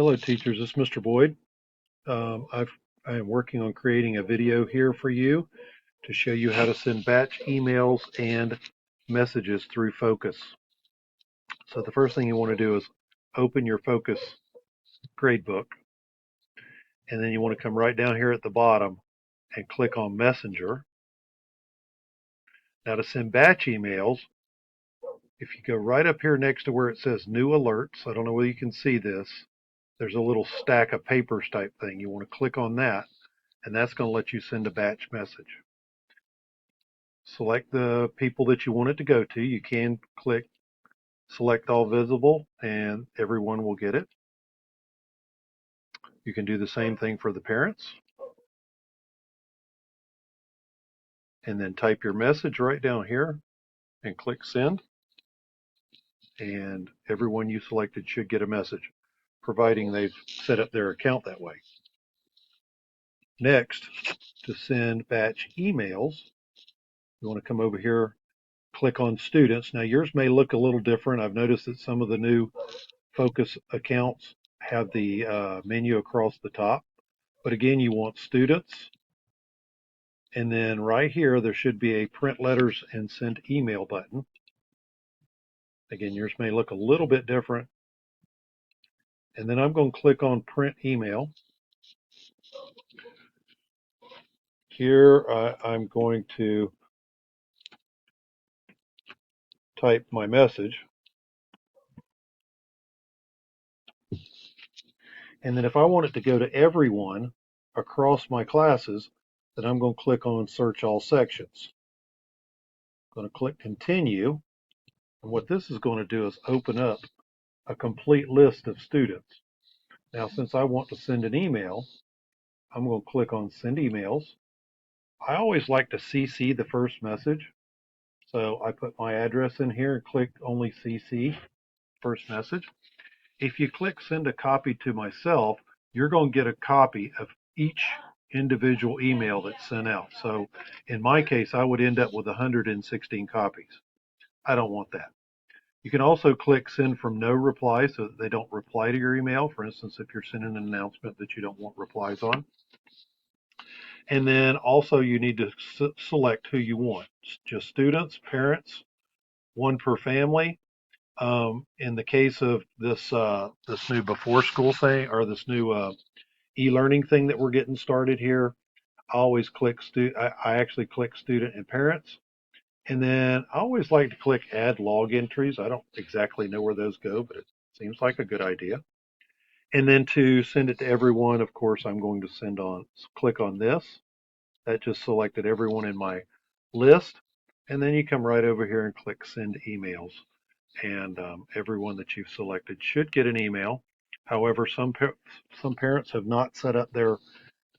Hello, teachers. This is Mr. Boyd. I am working on creating a video here for you to show you how to send batch emails and messages through Focus. So the first thing you want to do is open your Focus gradebook, and then you want to come right down here at the bottom and click on Messenger. Now to send batch emails, if you go right up here next to where it says New Alerts, I don't know whether you can see this, there's a little stack of papers type thing. You want to click on that, and that's going to let you send a batch message. Select the people that you want it to go to. You can click select all visible and everyone will get it. You can do the same thing for the parents. And then type your message right down here and click send. And everyone you selected should get a message, providing they've set up their account that way. Next, to send batch emails, you want to come over here, click on students. Now yours may look a little different. I've noticed that some of the new Focus accounts have the menu across the top. But again, you want students. And then right here, there should be a print letters and send email button. Again, yours may look a little bit different. And then I'm going to click on print email. Here, I'm going to type my message. And then if I want it to go to everyone across my classes, then I'm going to click on search all sections. I'm going to click continue. And what this is going to do is open up a complete list of students. Now, since I want to send an email, I'm going to click on send emails. I always like to CC the first message. So I put my address in here and click only CC first message. If you click send a copy to myself, you're going to get a copy of each individual email that's sent out. So in my case, I would end up with 116 copies. I don't want that. You can also click send from no reply so that they don't reply to your email. For instance, if you're sending an announcement that you don't want replies on. And then also you need to select who you want. Just students, parents, one per family. In the case of this this new before school thing or this new e-learning thing that we're getting started here, I always click I actually click student and parents. And then I always like to click add log entries. I don't exactly know where those go, but it seems like a good idea. And then to send it to everyone, of course, I'm going to click on this. That just selected everyone in my list. And then you come right over here and click send emails. And everyone that you've selected should get an email. However, some parents have not set up their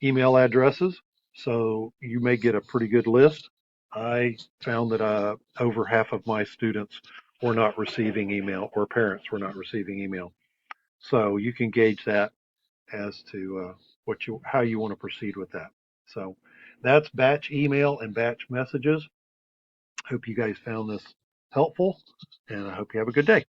email addresses, so you may get a pretty good list. I found that over half of my students were not receiving email, or parents were not receiving email. So you can gauge that as to how you want to proceed with that. So that's batch email and batch messages. Hope you guys found this helpful, and I hope you have a good day.